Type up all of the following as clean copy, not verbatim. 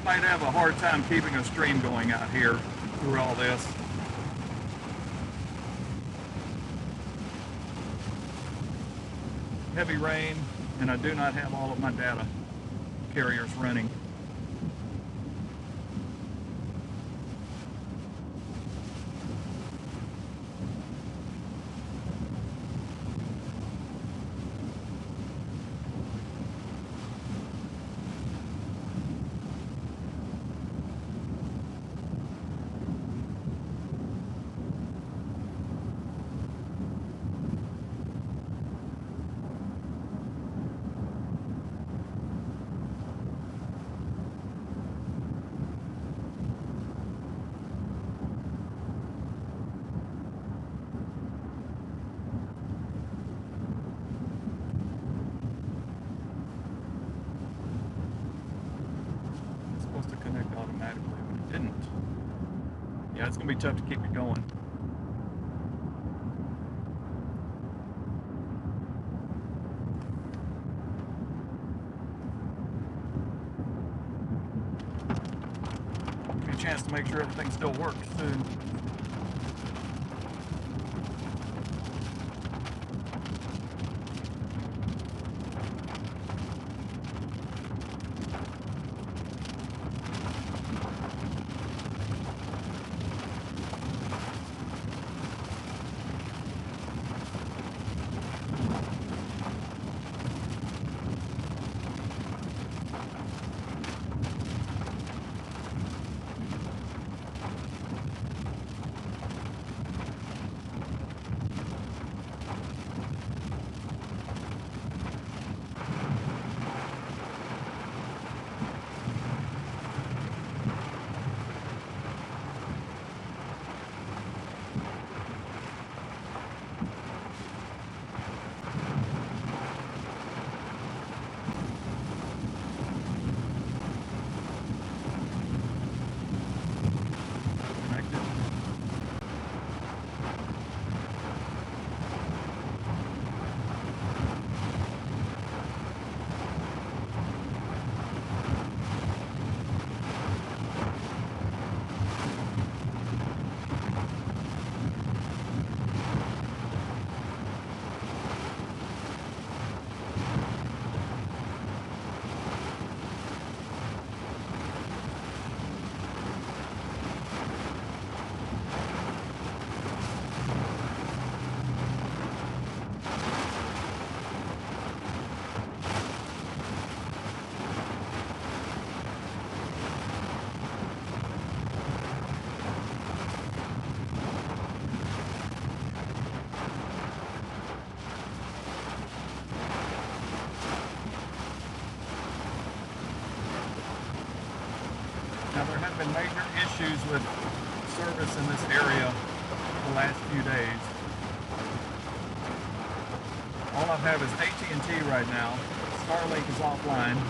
might have a hard time keeping a stream going out here through all this. Heavy rain, and I do not have all of my data carriers running. Yeah, it's going to be tough to keep it going. Give me a chance to make sure everything still works too. Now there have been major issues with service in this area the last few days. All I have is AT&T right now. Starlink is offline.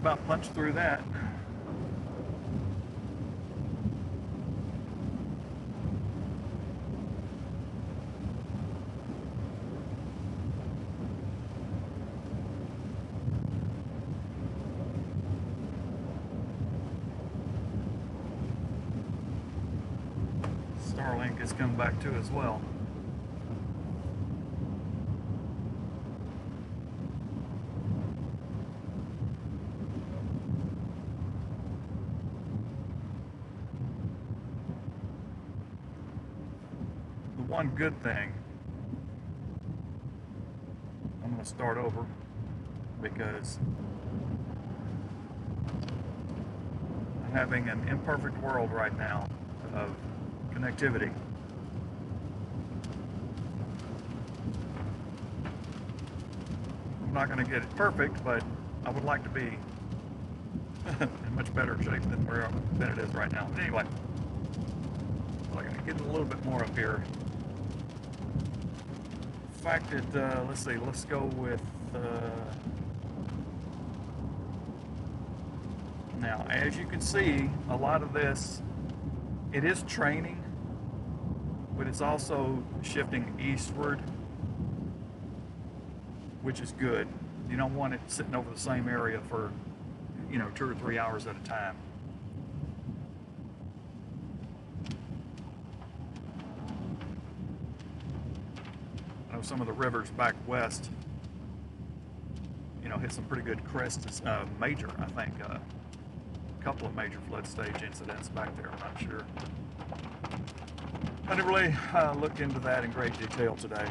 about punched through that. Starlink has come back too as well. The one good thing, I'm going to start over because I'm having an imperfect world right now of connectivity. I'm not going to get it perfect, but I would like to be in much better shape than it is right now. But anyway, I'm going to get a little bit more up here. The fact that, let's see, let's go with, now, as you can see, a lot of this, it is training, but it's also shifting eastward, which is good. You don't want it sitting over the same area for, 2 or 3 hours at a time. I know some of the rivers back west, hit some pretty good crests, major, I think, a couple of major flood stage incidents back there, I'm not sure. I didn't really look into that in great detail today.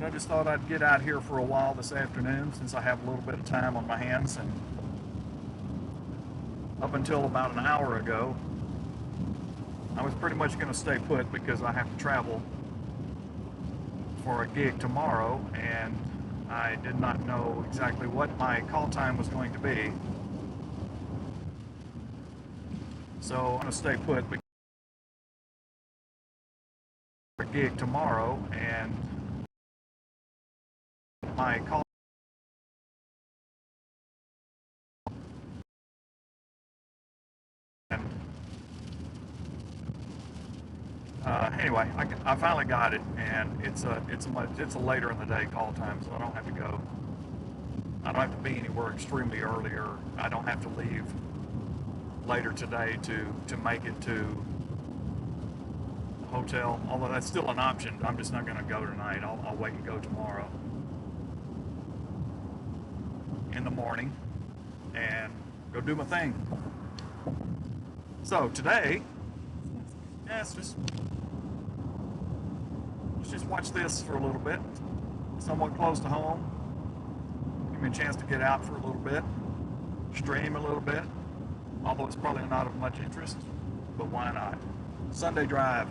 I just thought I'd get out here for a while this afternoon since I have a little bit of time on my hands, and up until about an hour ago I was pretty much going to stay put because I have to travel for a gig tomorrow and I did not know exactly what my call time was going to be, so I'm going to stay put because for a gig tomorrow and my call. Anyway, I finally got it, and it's a later in the day call time, so I don't have to go. I don't have to be anywhere extremely early, or I don't have to leave later today to make it to the hotel. Although that's still an option. I'm just not going to go tonight. I'll wait and go tomorrow in the morning and go do my thing. So today, let's just watch this for a little bit. Somewhat close to home. Give me a chance to get out for a little bit, stream a little bit, although it's probably not of much interest, but why not? Sunday drive.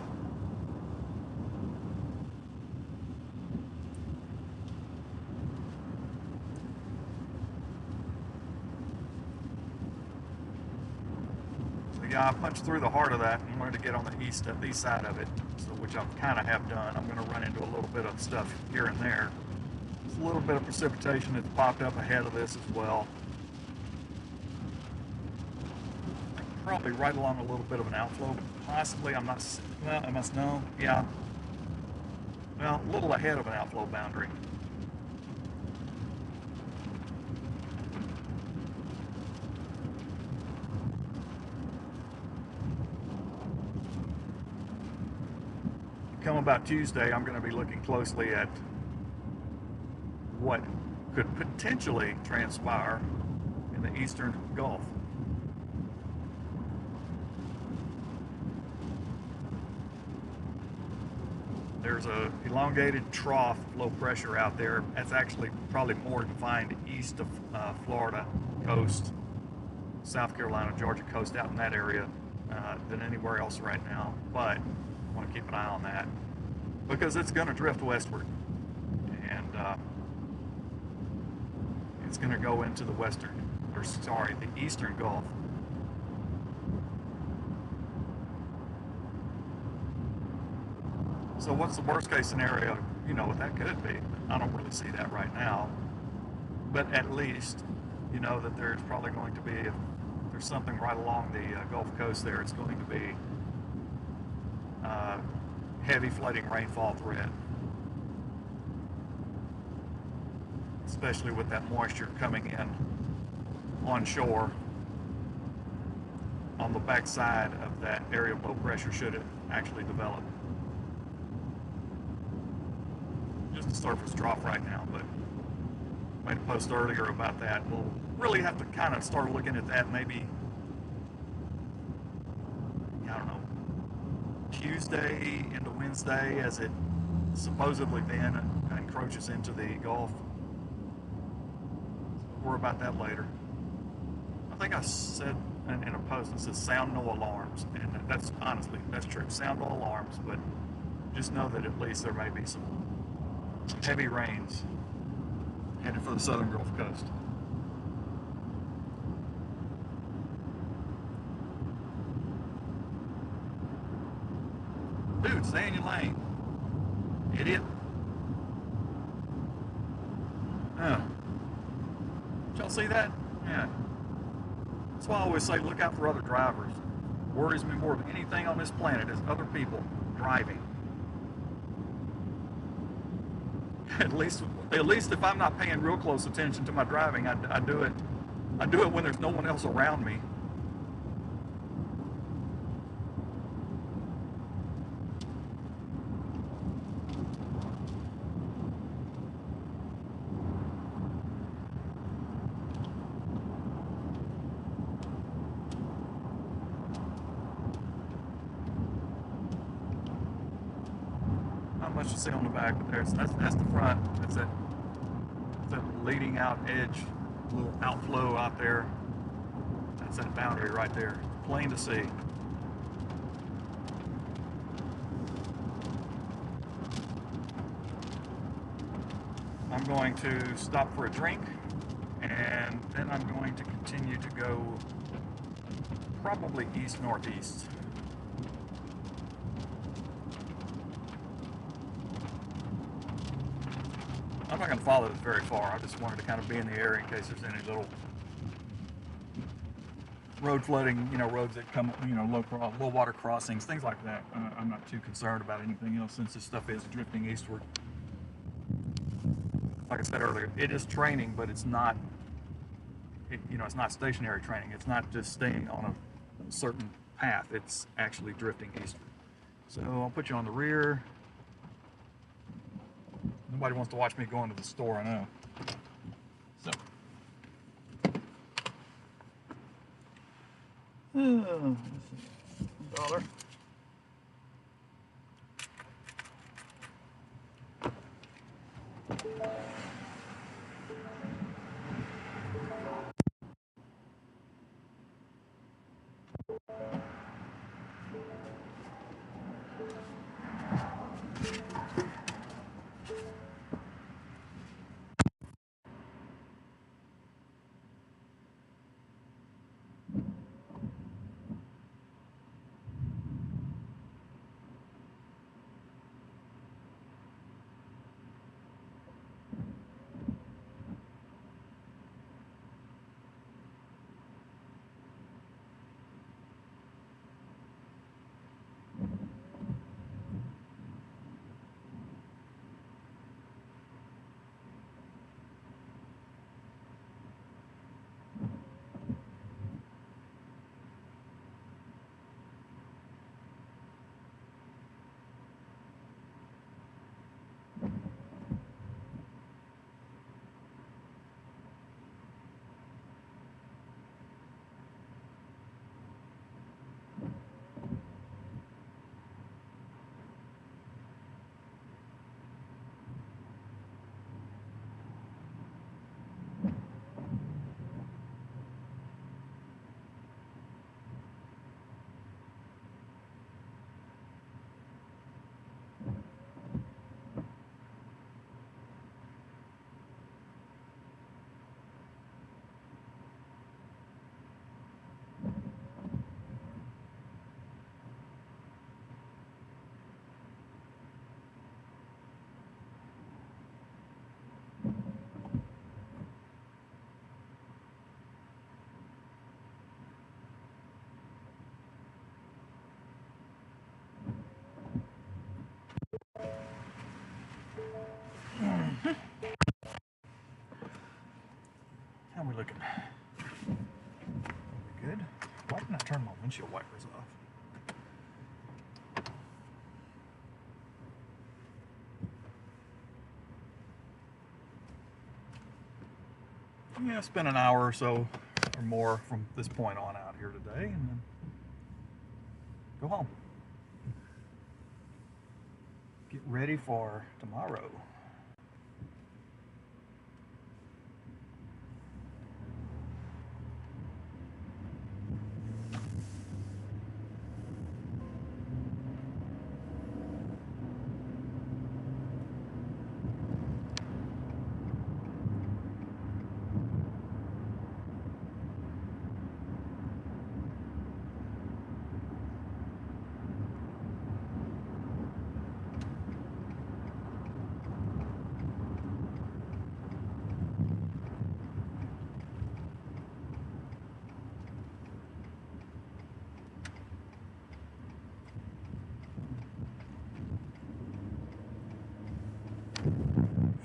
Yeah, I punched through the heart of that and wanted to get on the east side of it, so which I kind of have done. I'm going to run into a little bit of stuff here and there. There's a little bit of precipitation that's popped up ahead of this as well. Probably right along a little bit of an outflow, possibly. I'm not, well, I must know, yeah. Well, a little ahead of an outflow boundary. Come about Tuesday, I'm going to be looking closely at what could potentially transpire in the eastern Gulf. There's a elongated trough low pressure out there. That's actually probably more confined east of Florida coast, South Carolina, Georgia coast, out in that area. than anywhere else right now, but I want to keep an eye on that because it's going to drift westward, and it's going to go into the the eastern Gulf. So what's the worst case scenario? What that could be. I don't really see that right now, but at least that there's probably going to be, if there's something right along the Gulf Coast there, it's going to be heavy flooding rainfall threat, especially with that moisture coming in onshore on the backside of that area of low pressure should it actually develop. Just a surface trough right now, but I made a post earlier about that. We'll really have to kind of start looking at that maybe, I don't know, Tuesday into Wednesday as it supposedly then encroaches into the Gulf. More about that later. I think I said in a post that says sound no alarms, and that's true. Sound no alarms, but just know that at least there may be some heavy rains headed for the southern Gulf Coast. Dude, stay in your lane. Idiot. Yeah. Did y'all see that? Yeah. That's why I always say look out for other drivers. Worries me more than anything on this planet is other people driving. At least if I'm not paying real close attention to my driving, I do it. I do it when there's no one else around me. Not much to see on the back, but that's the front. That's that leading out edge, little outflow out there. That's that boundary right there. Plain to see. I'm going to stop for a drink, and then I'm going to continue to go probably east-northeast. I'm not going to follow this very far. I just wanted to kind of be in the area in case there's any little road flooding, roads that come, low water crossings, things like that. I'm not too concerned about anything else since this stuff is drifting eastward. Like I said earlier, it is training, but it's not, it's not stationary training. It's not just staying on a certain path. It's actually drifting eastward. So I'll put you on the rear. Nobody wants to watch me go into the store, I know. So. $1. windshield wipers off. Yeah, spend an hour or so or more from this point on out here today, and then go home. Get ready for tomorrow.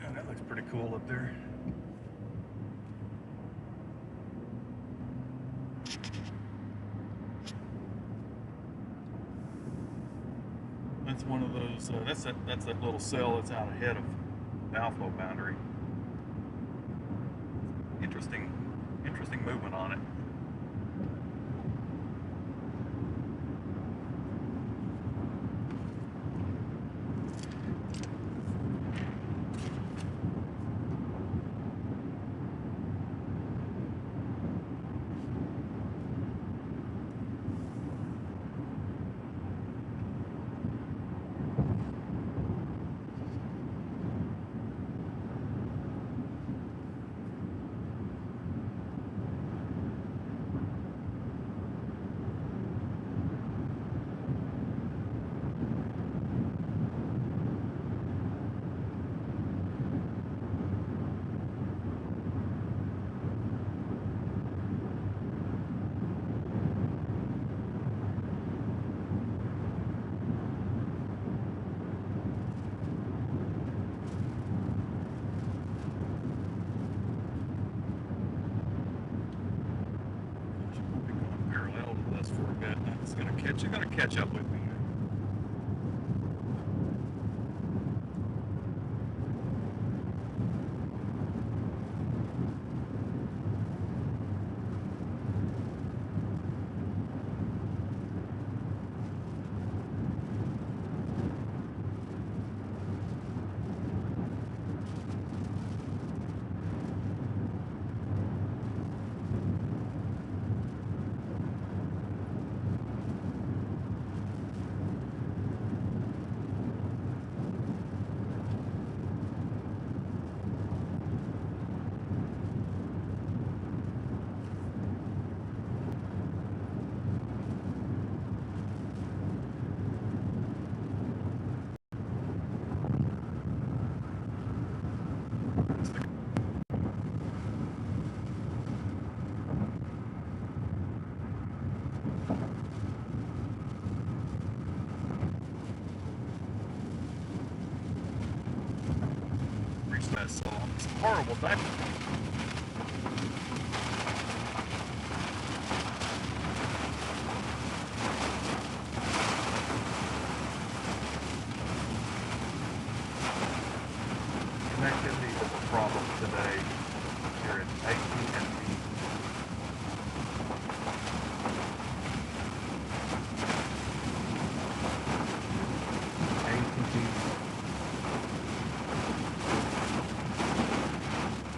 Yeah, that looks pretty cool up there. That's one of those. That's that little cell that's out ahead of the outflow boundary. Interesting movement on it. For a bit. It's gonna catch up with me. Reach that saw. It's horrible day. Connectivity was a problem today here at AT&T.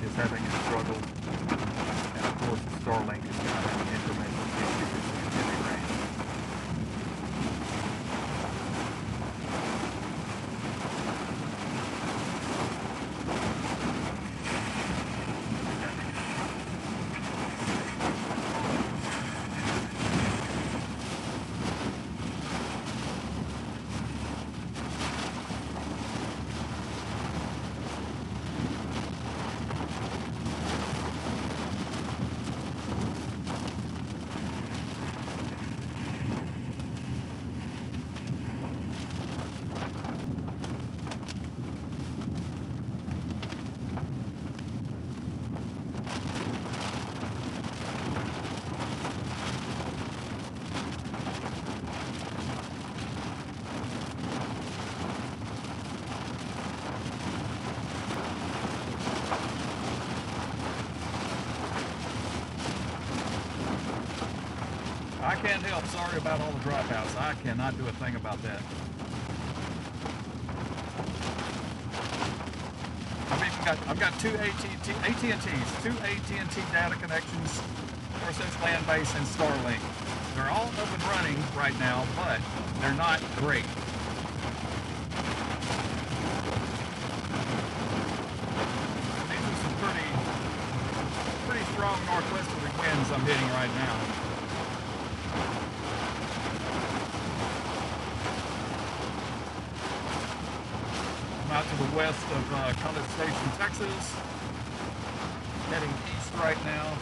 Is having a struggle, and of course the Starlink is going to have an intermittent issue in heavy rain. can't help. Sorry about all the dropouts. I cannot do a thing about that. I've got two AT&Ts, two AT&T data connections, of course that's land base and Starlink. They're all up and running right now, but they're not great. These are some pretty strong northwesterly winds I'm hitting right now. I'm out to the west of College Station, Texas, heading east right now.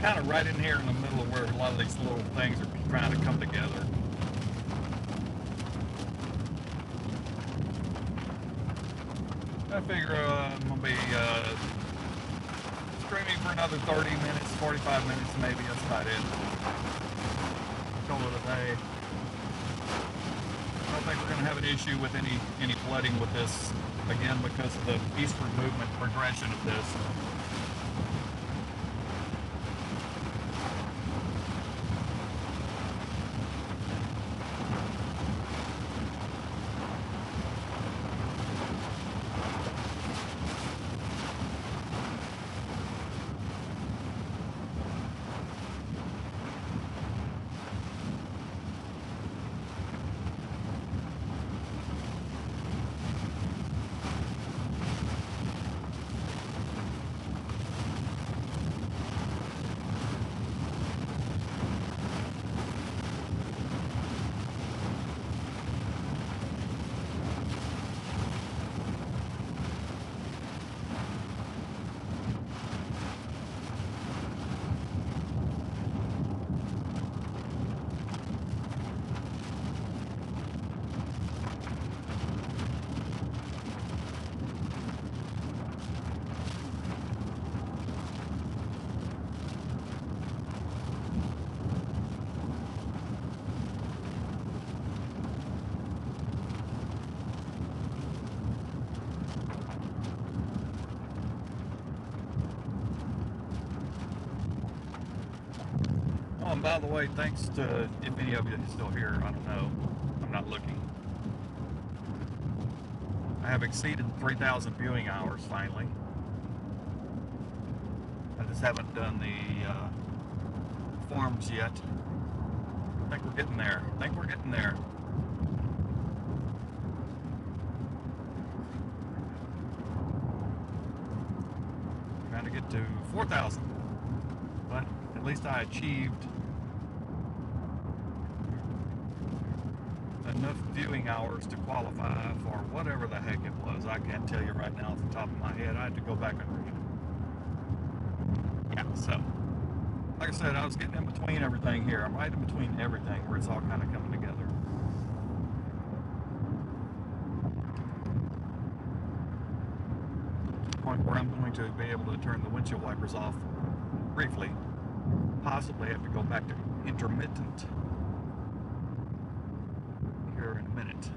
kind of right in here in the middle of where a lot of these little things are trying to come together. I figure I'm going to be streaming for another 30 minutes, 45 minutes maybe. That's about it. Call it a day. I don't think we're going to have an issue with any flooding with this, again, because of the eastward movement progression of this. Oh, and by the way, thanks to, if any of you are still here, I don't know, I'm not looking. I have exceeded 3,000 viewing hours finally. I just haven't done the forms yet. I think we're getting there. Trying to get to 4,000. But at least I achieved enough viewing hours to qualify for whatever the heck it was. I can't tell you right now off the top of my head. I had to go back and read it. Yeah, so like I said, I was getting in between everything here. I'm right in between everything where it's all kind of coming together. To the point where I'm going to be able to turn the windshield wipers off briefly. Possibly have to go back to intermittent here in a minute.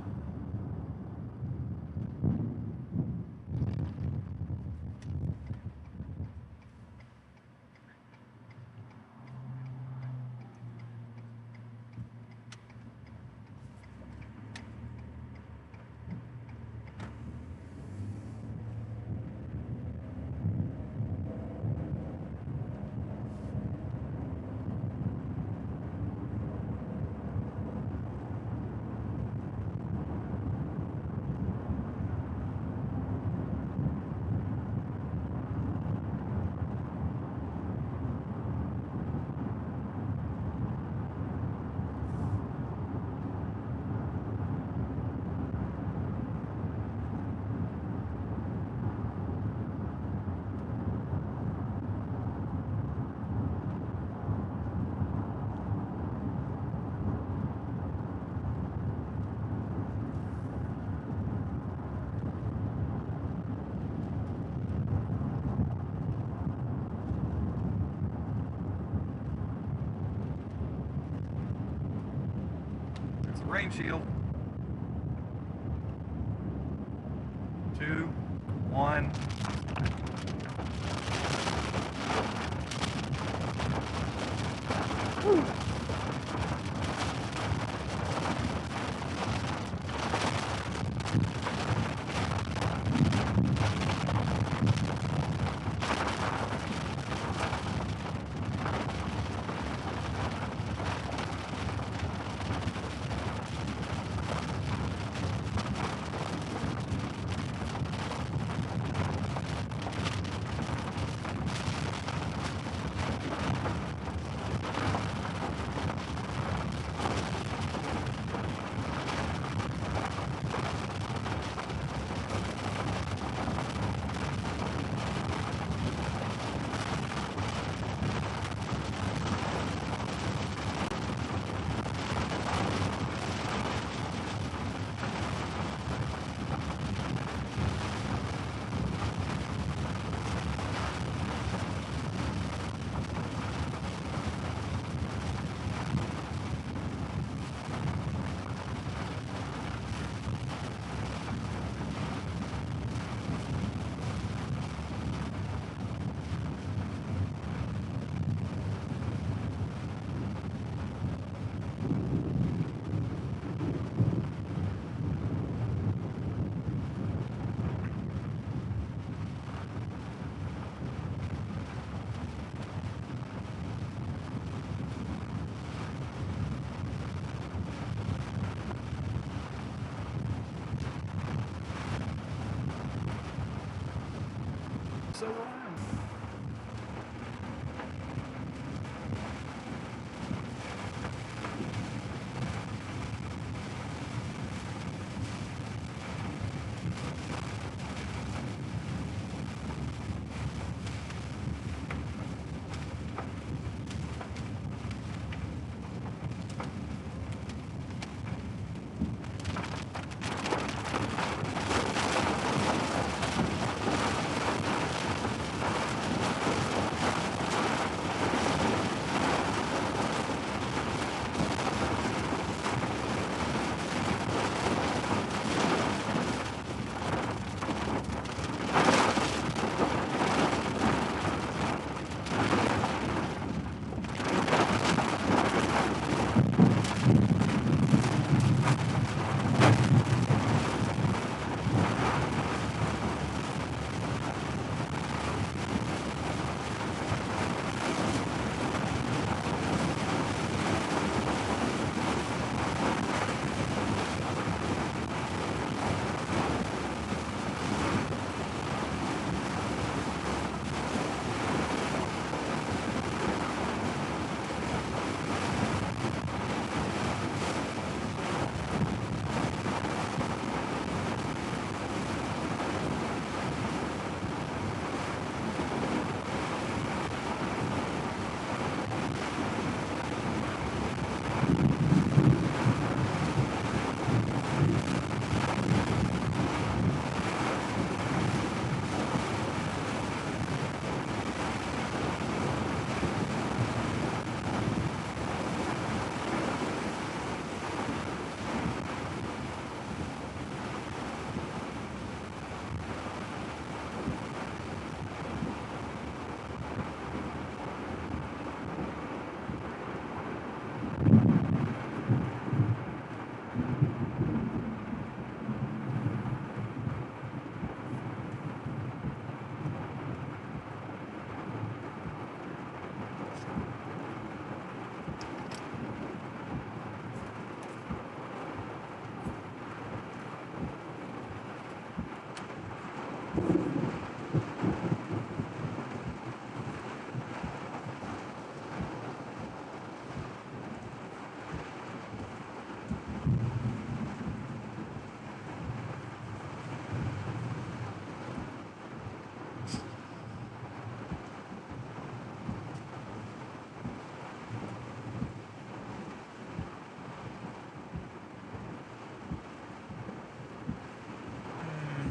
Rain shield. 2, 1. Woo. so will I.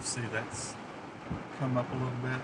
See, that's come up a little bit.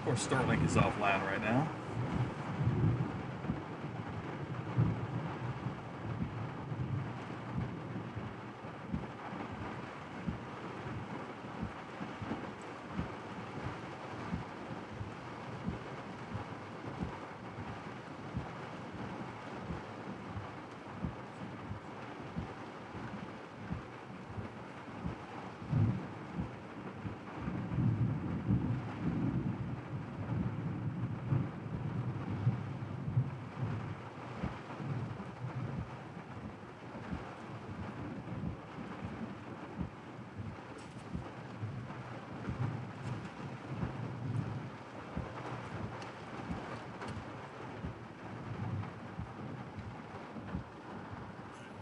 Of course, Starlink is offline right now.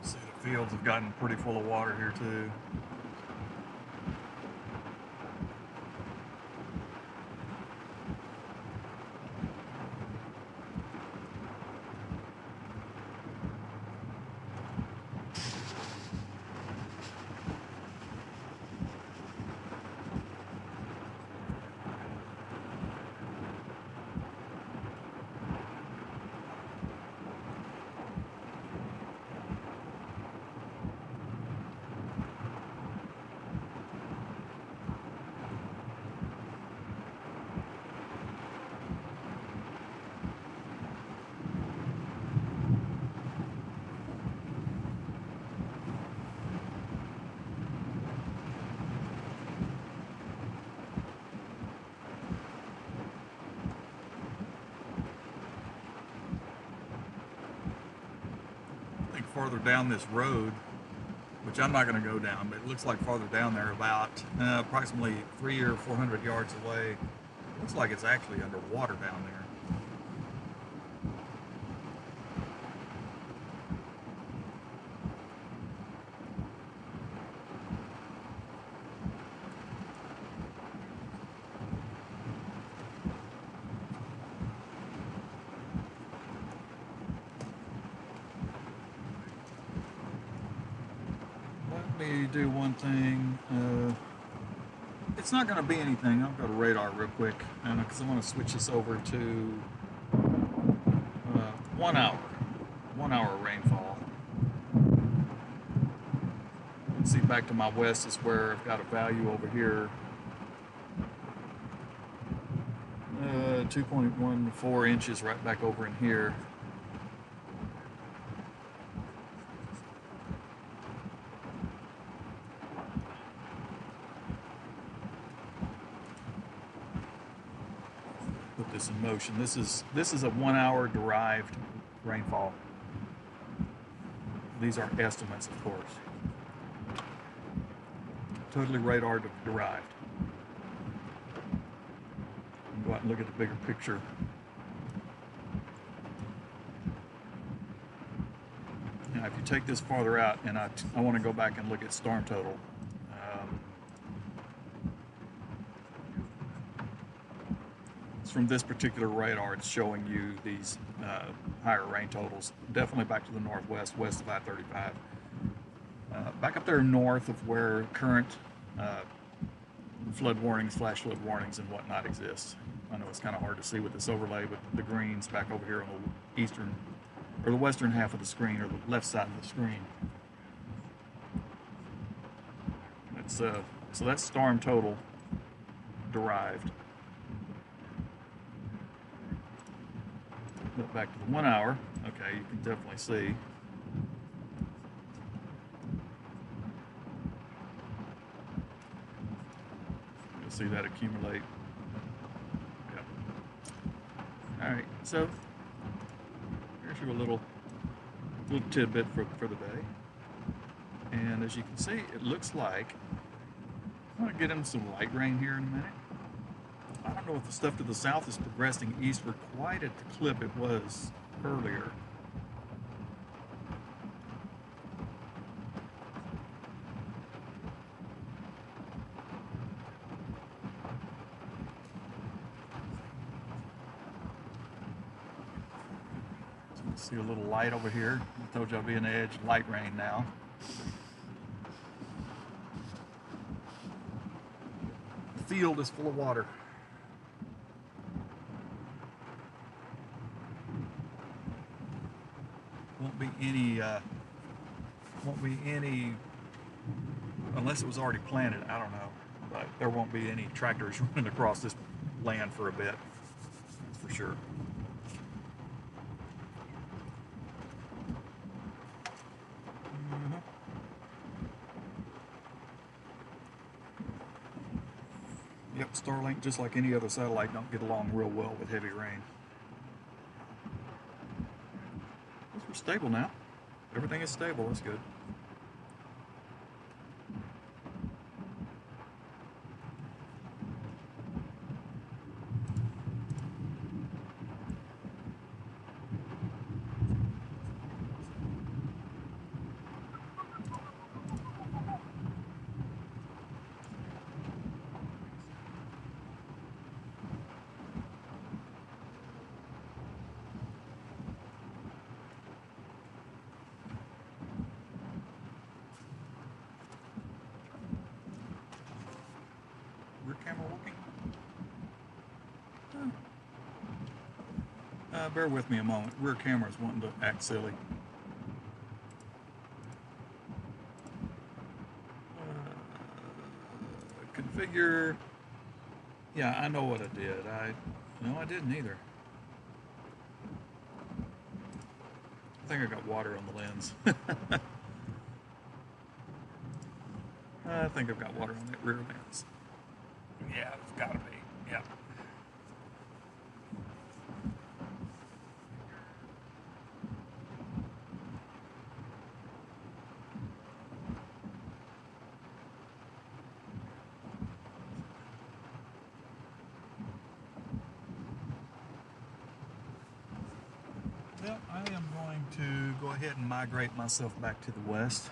See, the fields have gotten pretty full of water here too. I think farther down this road, which I'm not going to go down, but it looks like farther down there, about approximately 300 or 400 yards away, looks like it's actually underwater down there. Let me do one thing. It's not going to be anything. I'll go to radar real quick because I want to switch this over to 1 hour. 1 hour rainfall. You can see back to my west is where I've got a value over here. 2.14 inches right back over in here. Put this in motion. This is a 1 hour derived rainfall. These are estimates, of course. Totally radar derived. Go out and look at the bigger picture. Now, if you take this farther out, and I want to go back and look at storm total. From this particular radar, it's showing you these higher rain totals, definitely back to the northwest, west of I-35. Back up there north of where current flood warnings, flash flood warnings, and whatnot exist. I know it's kind of hard to see with this overlay, but the greens back over here on the eastern, or the western half of the screen, or the left side of the screen. It's, so that's storm total derived. Look back to the 1 hour. Okay, you can definitely see. You'll see that accumulate. Yep. All right, so here's your little tidbit for the day. And as you can see, it looks like I'm going to get in some light rain here in a minute. I don't know if the stuff to the south is progressing eastward quite at the clip it was earlier. So you see a little light over here. I told you I'll be an edge, light rain now. The field is full of water. any, unless it was already planted, I don't know, but there won't be any tractors running across this land for a bit, that's for sure. Yep, Starlink, just like any other satellite, don't get along real well with heavy rain. We're stable now. Everything is stable, that's good. Rear camera working? Bear with me a moment. Rear camera's wanting to act silly. Configure. Yeah, I know what I did. No, I didn't either. I think I got water on the lens. I think I've got water on that rear lens. Yeah, it's got to be. Yeah. Well, I am going to go ahead and migrate myself back to the west.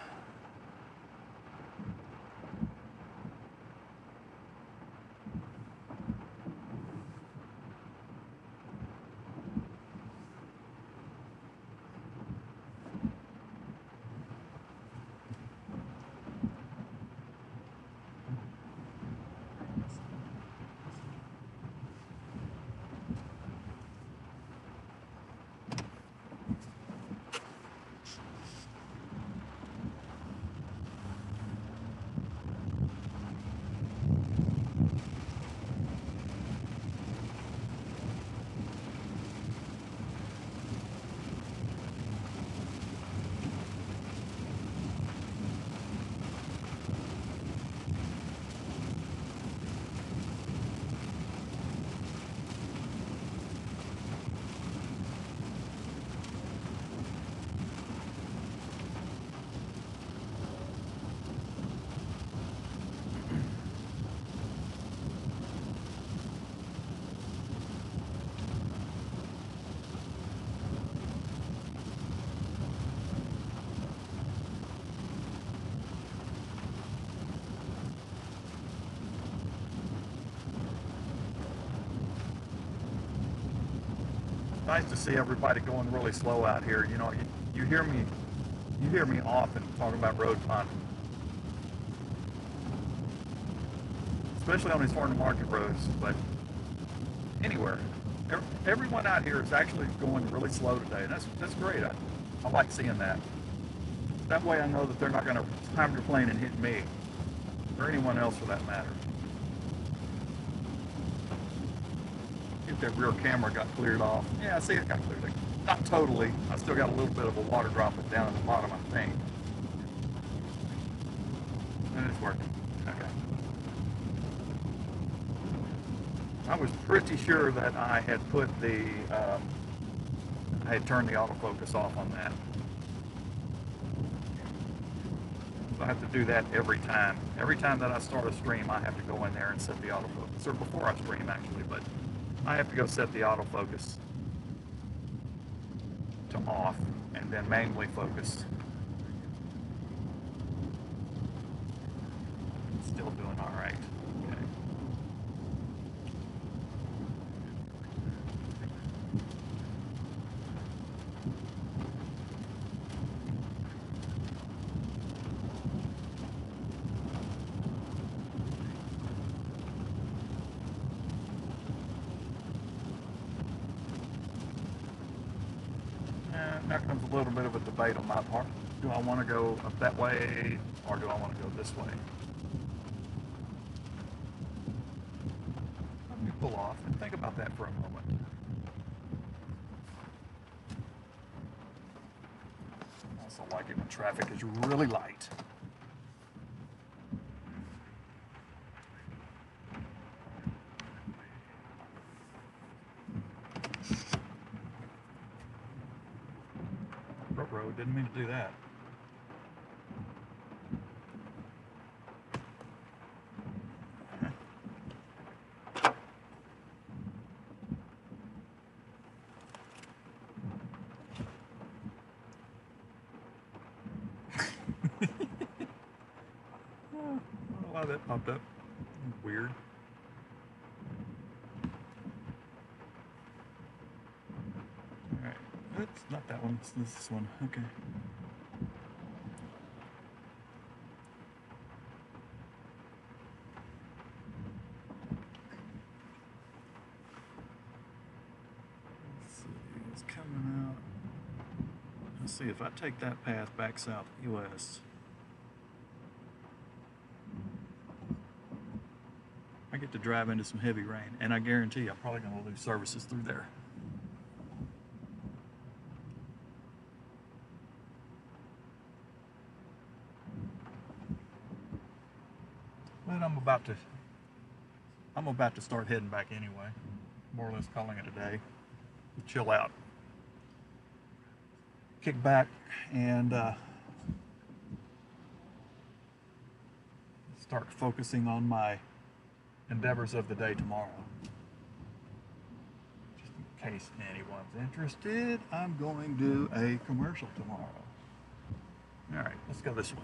Nice to see everybody going really slow out here. You know, you hear me often talking about road fun, especially on these farm to market roads, but anywhere. Everyone out here is actually going really slow today, and that's great. I like seeing that. That way I know that they're not going to time your plane and hit me, or anyone else for that matter. That rear camera got cleared off. Yeah, see, it got cleared. Not totally. I still got a little bit of a water droplet down at the bottom, I think. And it's working. Okay. I was pretty sure that I had put I had turned the autofocus off on that. So I have to do that every time. Every time that I start a stream, I have to go in there and set the autofocus, or before I stream actually, but I have to go set the autofocus to off and then manually focus. Still doing all right. Okay. Now comes a little bit of a debate on my part. Do I want to go up that way or do I want to go this way? Let me pull off and think about that for a moment. I also like it when traffic is really light. Road, didn't mean to do that. I don't know why that popped up. Weird. Alright, oops, not that one, it's this one, okay. Let's see, it's coming out. Let's see, if I take that path back southwest, I get to drive into some heavy rain, and I guarantee I'm probably going to lose services through there. But I'm about to start heading back anyway. More or less calling it a day. Chill out. Kick back and start focusing on my endeavors of the day tomorrow. Just in case anyone's interested, I'm going to do a commercial tomorrow. All right, let's go this way.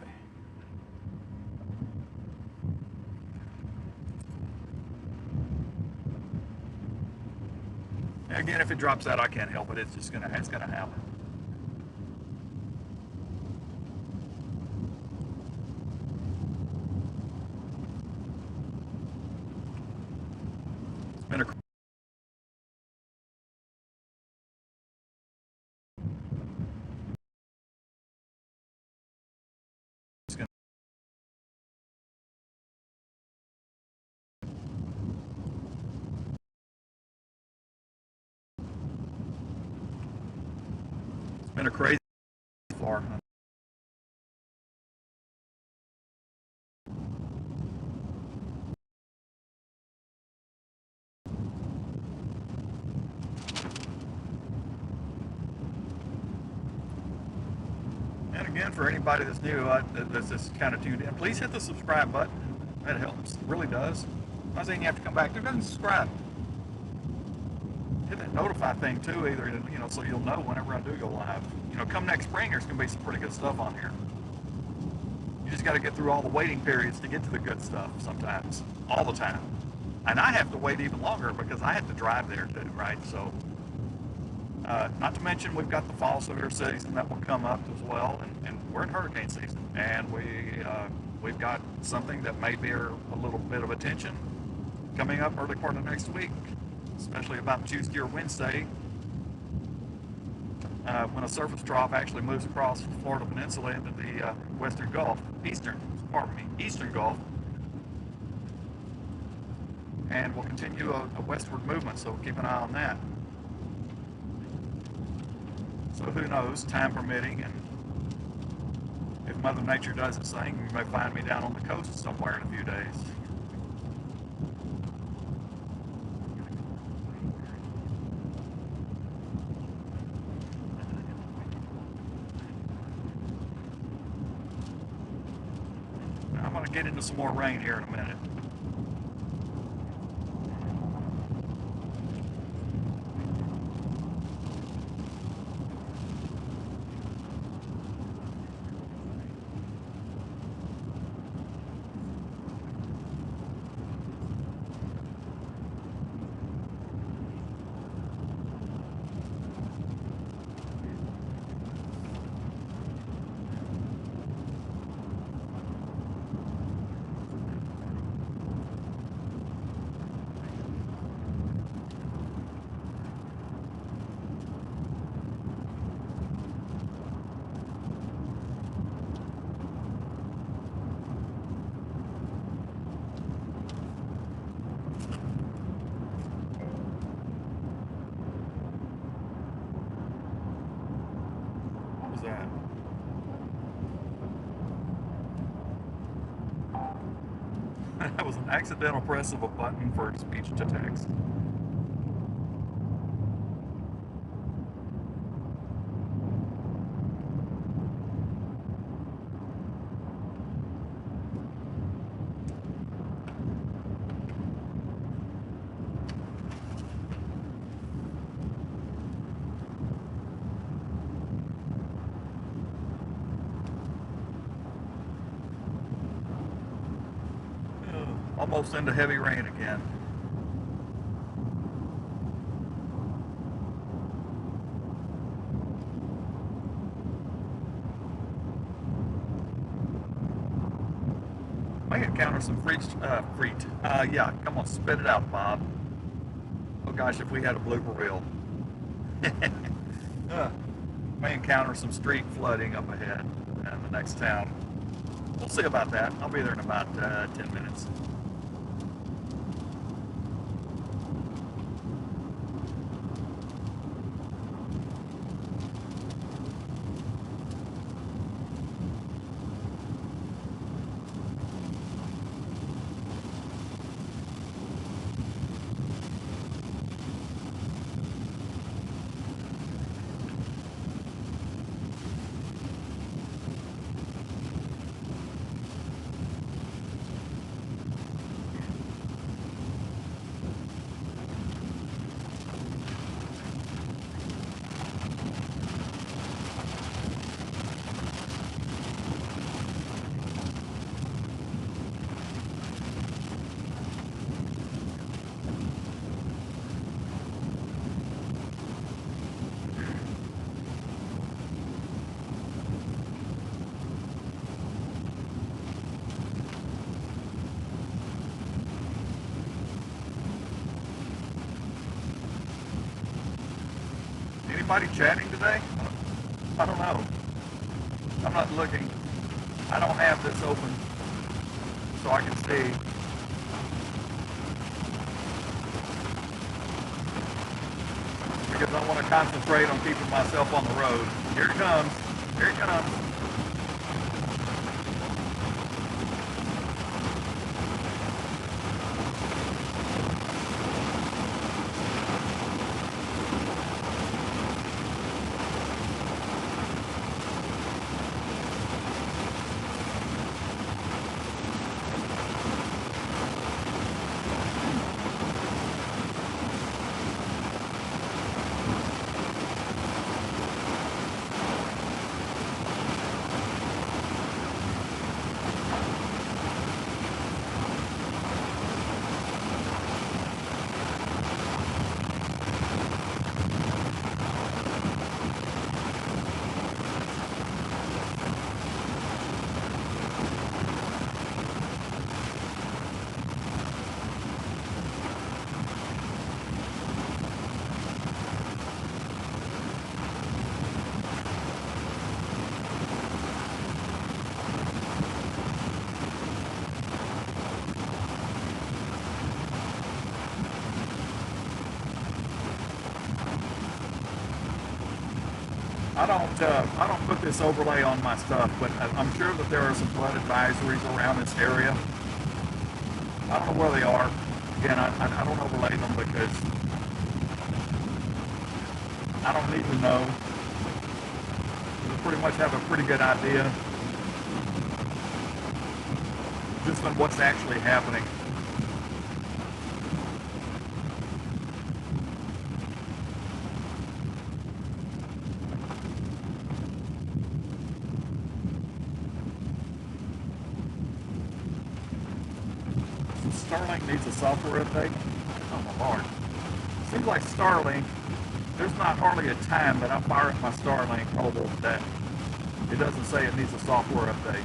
Again, if it drops out, I can't help it. It's gonna happen. It's been a been a crazy far. And again, for anybody that's new, that's just kind of tuned in, please hit the subscribe button. That helps. It really does. I'm not saying you have to come back. Go ahead and subscribe. Hit that notify thing too, either, so you'll know whenever I do go live. Come next spring, there's going to be some pretty good stuff on here. You just got to get through all the waiting periods to get to the good stuff sometimes, all the time. And I have to wait even longer because I have to drive there too, right? So, not to mention we've got the fall severe season that will come up as well, and we're in hurricane season, and we've got something that may bear a little bit of attention coming up early part of next week, especially about Tuesday or Wednesday, when a surface trough actually moves across the Florida Peninsula into the Eastern Gulf, and will continue a westward movement, so keep an eye on that. So who knows, time permitting, and if Mother Nature does its thing, you may find me down on the coast somewhere in a few days. Now, I'm going to get into some more rain here in a minute. That was an accidental press of a button for speech to text. Almost into heavy rain again. May encounter some yeah, come on, spit it out, Bob. Oh gosh, if we had a blooper reel. uh, may encounter some street flooding up ahead in the next town. We'll see about that. I'll be there in about 10 minutes. Anybody chatting today? I don't know. I'm not looking. I don't have this open so I can see. Because I want to concentrate on keeping myself on the road. Here it comes. Here it comes. I don't put this overlay on my stuff, but I'm sure that there are some flood advisories around this area. I don't know where they are. Again, I don't overlay them because I don't need to know. I pretty much have a pretty good idea just on what's actually happening. Starlink needs a software update. Oh my lord. Seems like Starlink, there's not hardly a time that I fire up my Starlink mobile that it doesn't say it needs a software update.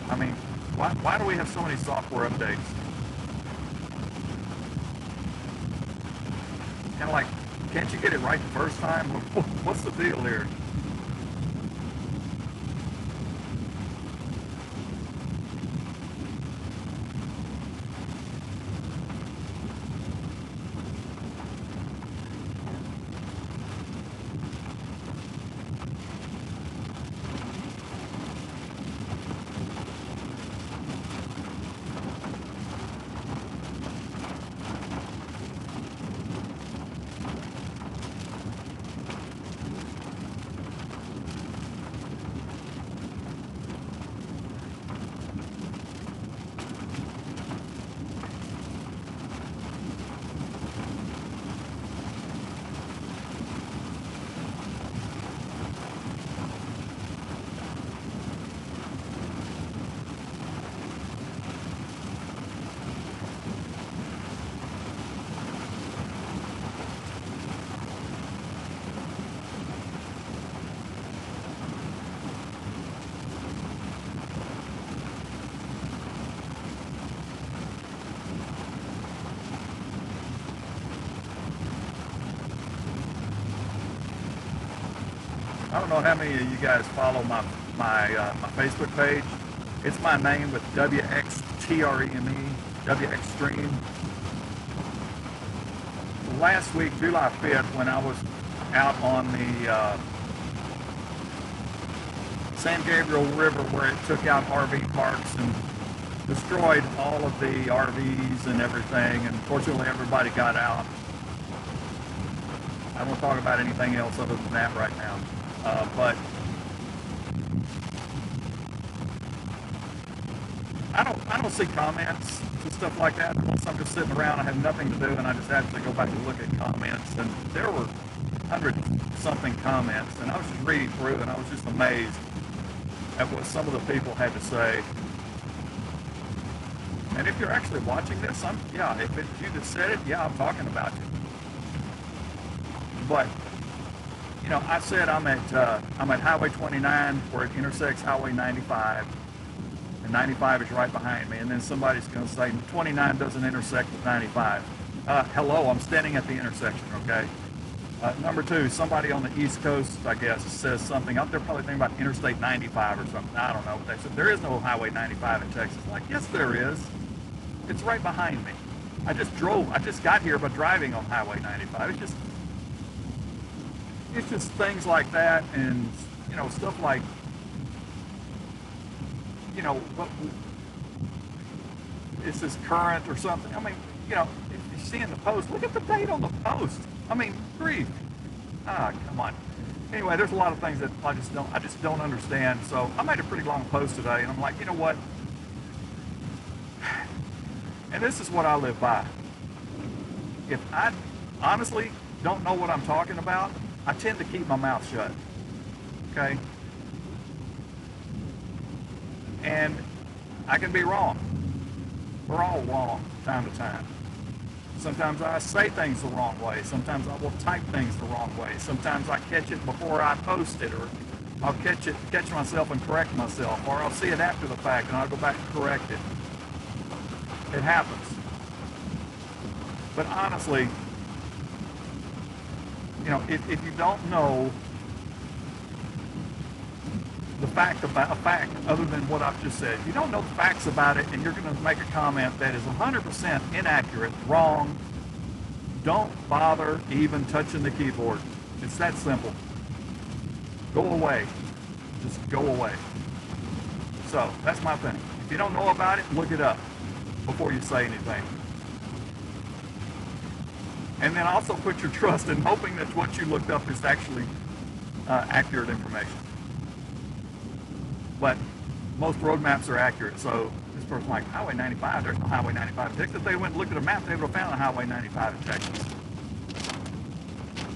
I mean, why do we have so many software updates? Kind of like, can't you get it right the first time? What's the deal here? I don't know how many of you guys follow my Facebook page. It's my name with WXTREME, WXtreme. Last week, July 5th, when I was out on the San Gabriel River where it took out RV parks and destroyed all of the RVs and everything, and fortunately everybody got out. I won't talk about anything else other than that right now. But I don't see comments and stuff like that. Once I'm just sitting around, I have nothing to do, and I just actually go back and look at comments. And there were 100-something comments, and I was just reading through, and I was just amazed at what some of the people had to say. And if you're actually watching this, if you just said it, yeah, I'm talking about you. But I said I'm at Highway 29 where it intersects Highway 95, and 95 is right behind me. And then somebody's going to say 29 doesn't intersect with 95. Hello, I'm standing at the intersection. Okay. Number two, somebody on the East Coast, I guess, says something. They're probably thinking about Interstate 95 or something. I don't know. They said there is no Highway 95 in Texas. Like, yes, there is. It's right behind me. I just got here by driving on Highway 95. It's just things like that, and stuff like what is this current or something. I mean, if you see in the post, look at the date on the post. I mean, grief. Come on. Anyway, there's a lot of things that I just don't understand. So I made a pretty long post today, and I'm like, you know what? And this is what I live by. If I honestly don't know what I'm talking about, I tend to keep my mouth shut. Okay? And I can be wrong. We're all wrong from time to time. Sometimes I say things the wrong way. Sometimes I will type things the wrong way. Sometimes I catch it before I post it, or I'll catch myself and correct myself, or I'll see it after the fact and I'll go back and correct it. It happens. But honestly, if you don't know the fact about a fact other than what I've just said, you don't know the facts about it, and you're going to make a comment that is 100% inaccurate, wrong, don't bother even touching the keyboard. It's that simple. Go away. Just go away. So that's my thing. If you don't know about it, look it up before you say anything. And then also put your trust in hoping that what you looked up is actually accurate information. But most road maps are accurate, so this person's like, Highway 95, there's no Highway 95 in Texas. If they went and looked at a map, they would have found a Highway 95 in Texas.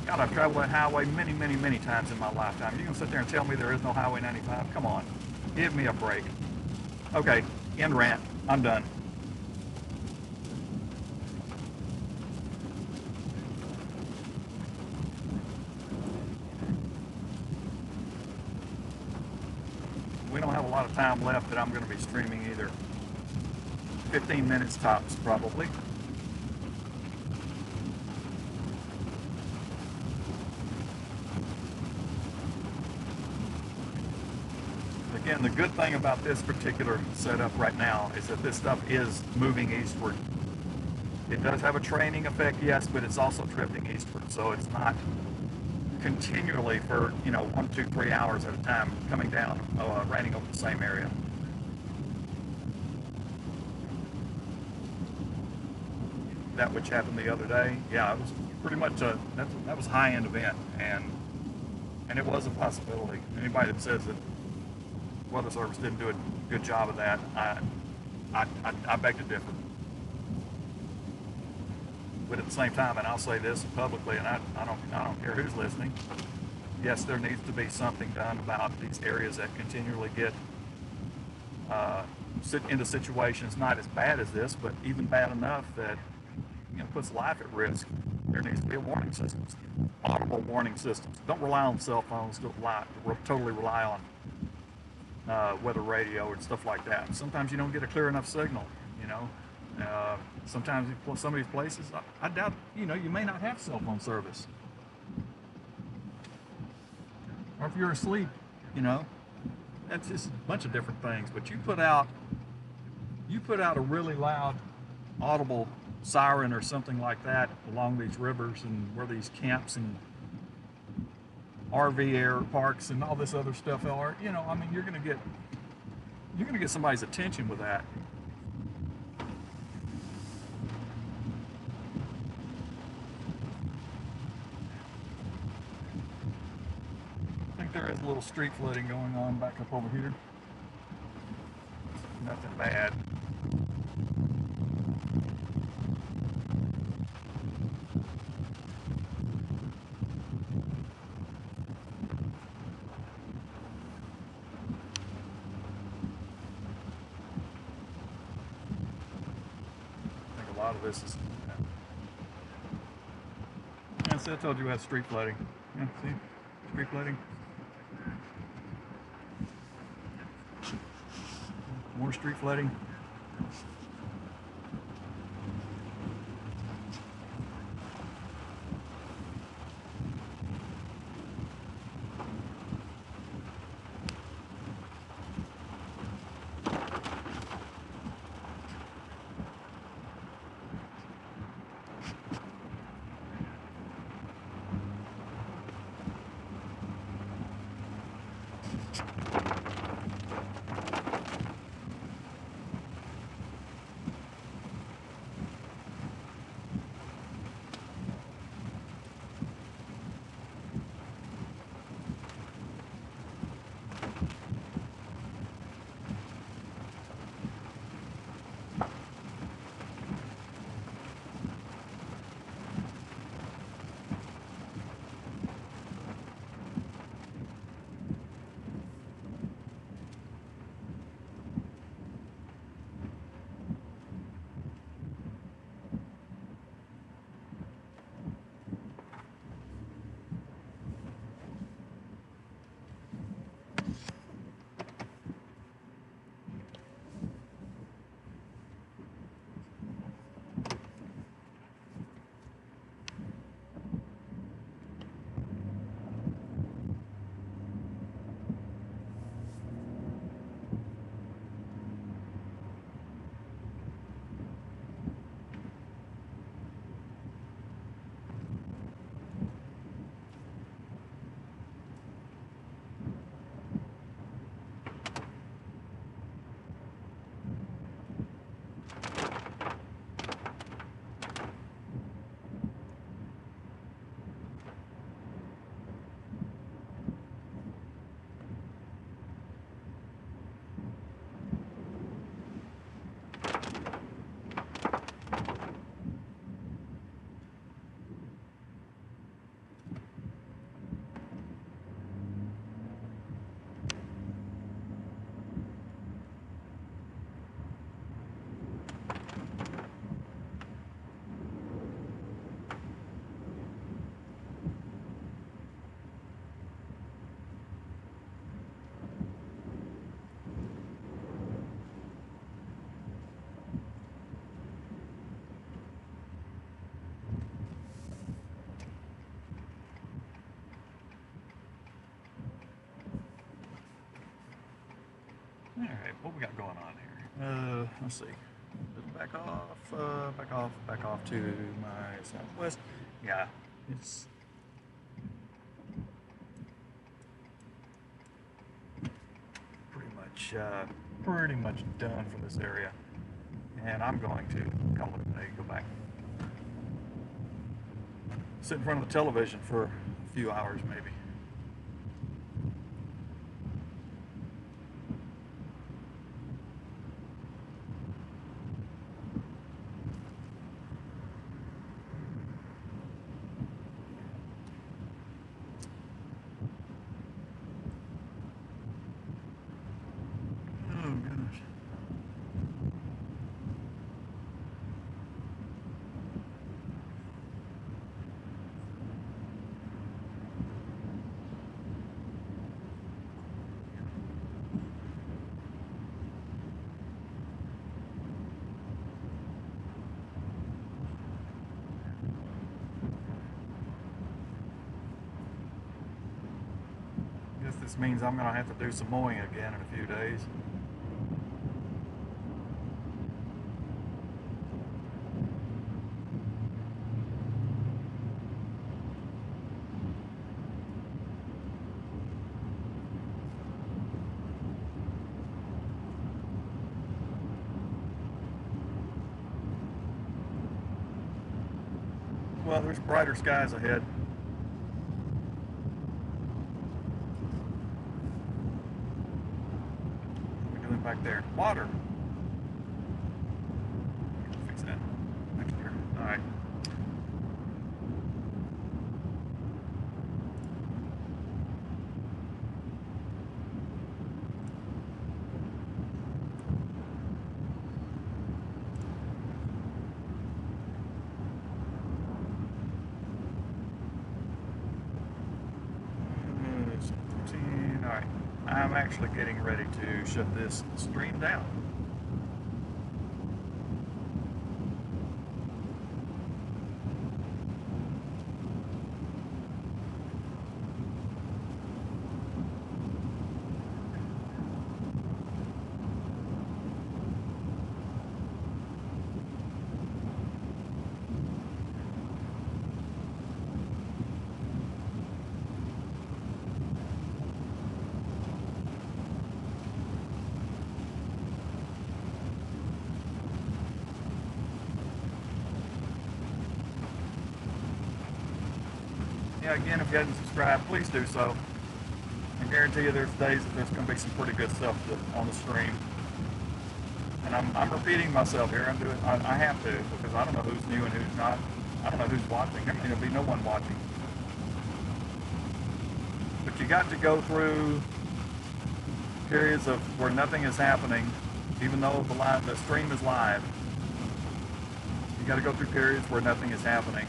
God, I've traveled that highway many, many, many times in my lifetime. You're going to sit there and tell me there is no Highway 95? Come on. Give me a break. Okay, end rant. I'm done. We don't have a lot of time left that I'm going to be streaming either. 15 minutes tops, probably. Again, the good thing about this particular setup right now is that this stuff is moving eastward. It does have a training effect, yes, but it's also drifting eastward, so it's not continually for 1, 2, 3 hours at a time coming down, raining over the same area. That which happened the other day, yeah, it was pretty much that was a high-end event, and it was a possibility. Anybody that says that Weather Service didn't do a good job of that, I beg to differ. But at the same time, and I'll say this publicly, and I don't care who's listening, yes, there needs to be something done about these areas that continually get into situations not as bad as this, but even bad enough that puts life at risk. There needs to be a warning system, audible warning systems. Don't rely on cell phones. Don't totally rely on weather radio and stuff like that. Sometimes you don't get a clear enough signal. Sometimes some of these places, I doubt, you may not have cell phone service. or if you're asleep, you know, that's just a bunch of different things. But you put out a really loud, audible siren or something like that along these rivers and where these camps and RV air parks and all this other stuff are, you know, I mean, you're gonna get somebody's attention with that. I think there is a little street flooding going on back up over here. Nothing bad. I think a lot of this is. Yeah, see, I told you we had street flooding. Yeah, see? Street flooding. More street flooding. All right, what we got going on here? Let's see. Just back off to my southwest. Yeah, it's pretty much done for this area, and I'm going to call it a day. Go back, sit in front of the television for a few hours, maybe. This means I'm gonna have to do some mowing again in a few days. Well, there's brighter skies ahead. What are we doing back there? Water. Fix that next year. All right. All right. I'm actually getting ready to shut this stream down. Yeah, again, if you hadn't subscribed, please do so. I guarantee you there's days that there's going to be some pretty good stuff on the stream. And I'm repeating myself here. I have to, because I don't know who's new and who's not. I don't know who's watching. I mean, there'll be no one watching. But you got to go through periods of where nothing is happening, even though the stream is live. You got to go through periods where nothing is happening.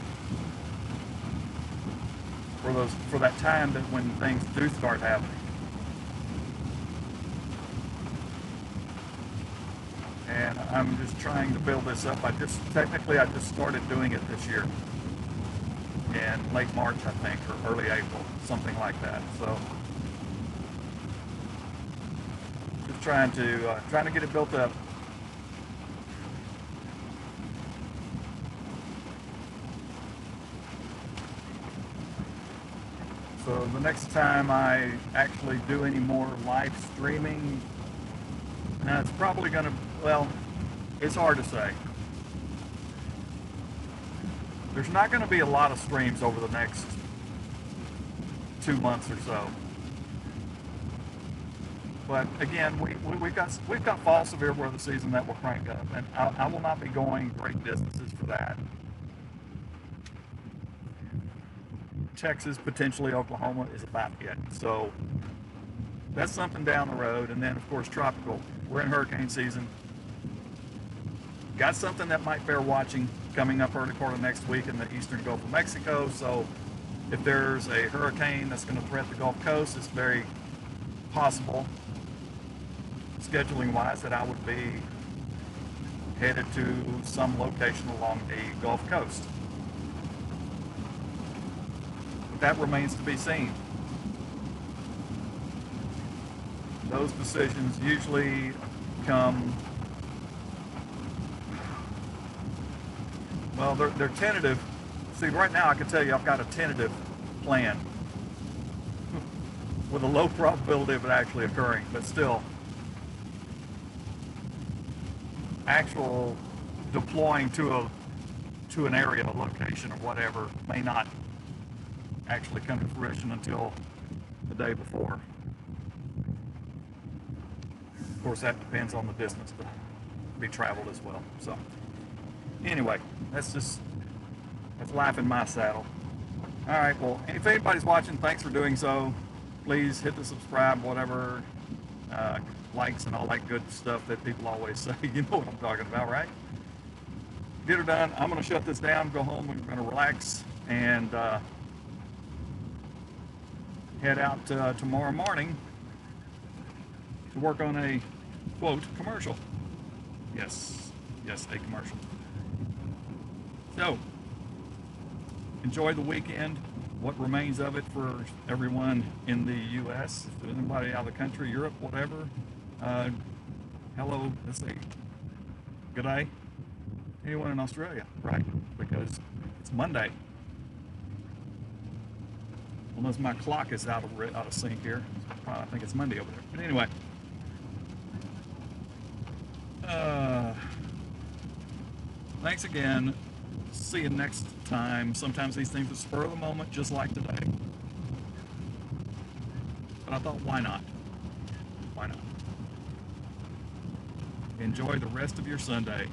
For that time that when things do start happening. And I'm just trying to build this up. I just started doing it this year in late March, I think, or early April, something like that. So just trying to get it built up. So the next time I actually do any more live streaming, it's probably going to, well, it's hard to say. There's not going to be a lot of streams over the next 2 months or so. But again, we've got fall severe weather season that will crank up, and I will not be going great distances for that. Texas, potentially Oklahoma is about it. So that's something down the road. And then, of course, tropical. We're in hurricane season. Got something that might bear watching coming up early part of next week in the eastern Gulf of Mexico. So if there's a hurricane that's going to threaten the Gulf Coast, it's very possible, scheduling-wise, that I would be headed to some location along the Gulf Coast. That remains to be seen. Those decisions usually come, well, they're tentative. See, right now I can tell you I've got a tentative plan with a low probability of it actually occurring, but still, actual deploying to an area, a location, or whatever may not actually come to fruition until the day before. Of course, that depends on the distance to be traveled as well. So anyway, that's life in my saddle. All right, well, if anybody's watching, thanks for doing so. Please hit the subscribe, whatever, likes and all that good stuff that people always say. You know what I'm talking about, right? Get her done. I'm going to shut this down, go home. We're going to relax and head out tomorrow morning to work on a, quote, commercial. Yes, a commercial. So, enjoy the weekend. what remains of it for everyone in the U.S., if there's anybody out of the country, Europe, whatever. Uh, hello, let's see. Good day. Anyone in Australia, right? Because it's Monday. Unless my clock is out of sync here. I think it's Monday over there. But anyway, uh, thanks again. See you next time. Sometimes these things are spur of the moment, just like today. But I thought, why not? Why not? Enjoy the rest of your Sunday.